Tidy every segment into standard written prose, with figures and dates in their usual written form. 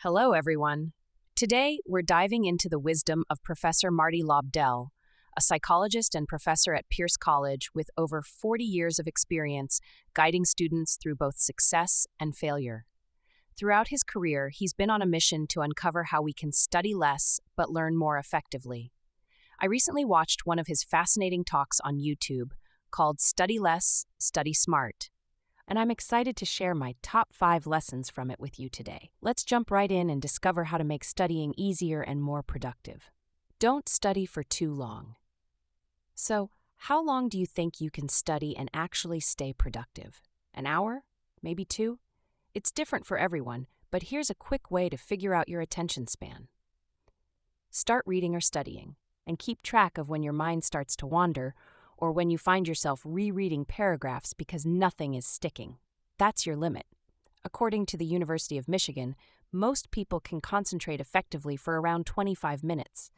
Hello, everyone. Today, we're diving into the wisdom of Professor Marty Lobdell, a psychologist and professor at Pierce College with over 40 years of experience guiding students through both success and failure. Throughout his career, he's been on a mission to uncover how we can study less but learn more effectively. I recently watched one of his fascinating talks on YouTube called Study Less, Study Smart, and I'm excited to share my top 5 lessons from it with you today. Let's jump right in and discover how to make studying easier and more productive. Don't study for too long. So, how long do you think you can study and actually stay productive? An hour? Maybe 2? It's different for everyone, but here's a quick way to figure out your attention span. Start reading or studying, and keep track of when your mind starts to wander or when you find yourself rereading paragraphs because nothing is sticking. That's your limit. According to the University of Michigan, most people can concentrate effectively for around 25 minutes.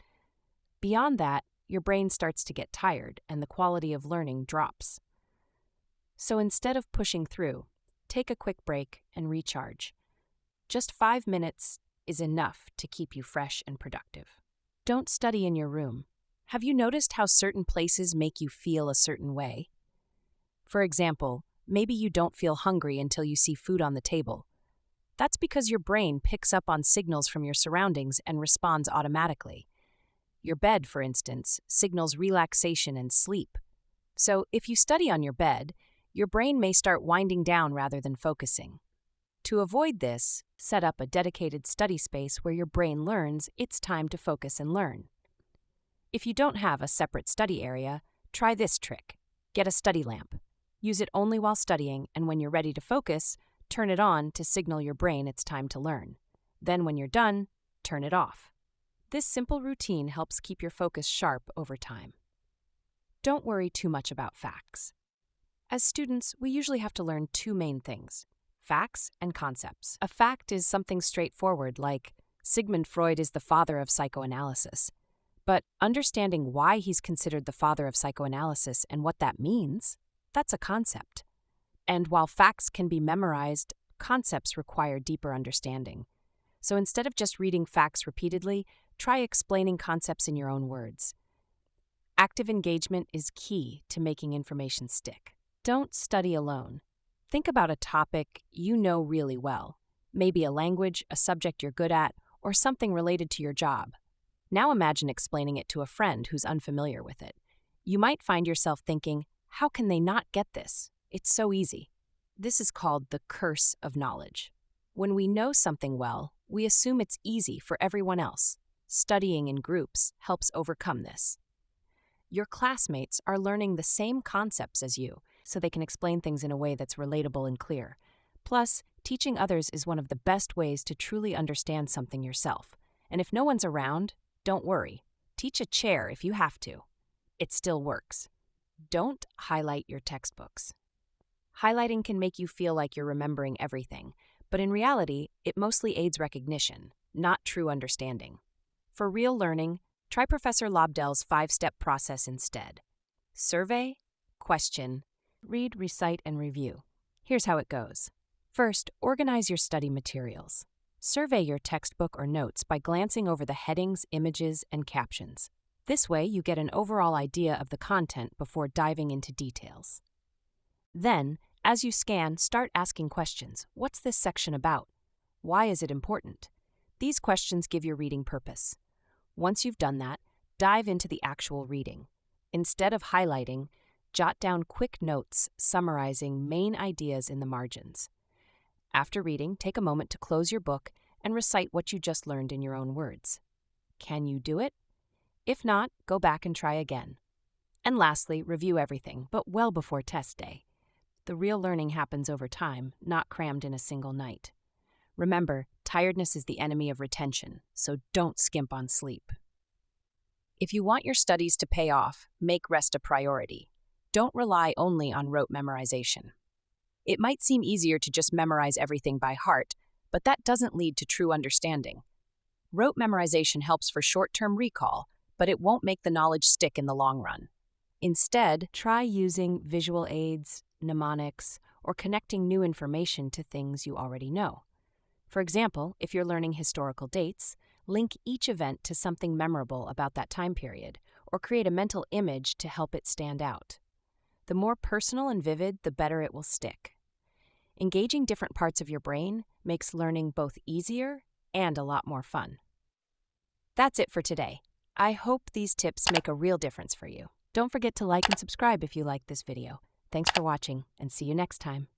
Beyond that, your brain starts to get tired and the quality of learning drops. So instead of pushing through, take a quick break and recharge. Just 5 minutes is enough to keep you fresh and productive. Don't study in your room. Have you noticed how certain places make you feel a certain way? For example, maybe you don't feel hungry until you see food on the table. That's because your brain picks up on signals from your surroundings and responds automatically. Your bed, for instance, signals relaxation and sleep. So if you study on your bed, your brain may start winding down rather than focusing. To avoid this, set up a dedicated study space where your brain learns it's time to focus and learn. If you don't have a separate study area, try this trick. Get a study lamp. Use it only while studying, and when you're ready to focus, turn it on to signal your brain it's time to learn. Then when you're done, turn it off. This simple routine helps keep your focus sharp over time. Don't worry too much about facts. As students, we usually have to learn 2 main things: facts and concepts. A fact is something straightforward like Sigmund Freud is the father of psychoanalysis. But understanding why he's considered the father of psychoanalysis and what that means, that's a concept. And while facts can be memorized, concepts require deeper understanding. So instead of just reading facts repeatedly, try explaining concepts in your own words. Active engagement is key to making information stick. Don't study alone. Think about a topic you know really well, maybe a language, a subject you're good at, or something related to your job. Now imagine explaining it to a friend who's unfamiliar with it. You might find yourself thinking, how can they not get this? It's so easy. This is called the curse of knowledge. When we know something well, we assume it's easy for everyone else. Studying in groups helps overcome this. Your classmates are learning the same concepts as you, so they can explain things in a way that's relatable and clear. Plus, teaching others is one of the best ways to truly understand something yourself. And if no one's around, don't worry. Teach a chair if you have to. It still works. Don't highlight your textbooks. Highlighting can make you feel like you're remembering everything, but in reality, it mostly aids recognition, not true understanding. For real learning, try Professor Lobdell's 5-step process instead. Survey, question, read, recite, and review. Here's how it goes. First, organize your study materials. Survey your textbook or notes by glancing over the headings, images, and captions. This way, you get an overall idea of the content before diving into details. Then, as you scan, start asking questions. What's this section about? Why is it important? These questions give your reading purpose. Once you've done that, dive into the actual reading. Instead of highlighting, jot down quick notes summarizing main ideas in the margins. After reading, take a moment to close your book and recite what you just learned in your own words. Can you do it? If not, go back and try again. And lastly, review everything, but well before test day. The real learning happens over time, not crammed in a single night. Remember, tiredness is the enemy of retention, so don't skimp on sleep. If you want your studies to pay off, make rest a priority. Don't rely only on rote memorization. It might seem easier to just memorize everything by heart, but that doesn't lead to true understanding. Rote memorization helps for short-term recall, but it won't make the knowledge stick in the long run. Instead, try using visual aids, mnemonics, or connecting new information to things you already know. For example, if you're learning historical dates, link each event to something memorable about that time period, or create a mental image to help it stand out. The more personal and vivid, the better it will stick. Engaging different parts of your brain makes learning both easier and a lot more fun. That's it for today. I hope these tips make a real difference for you. Don't forget to like and subscribe if you liked this video. Thanks for watching, and see you next time.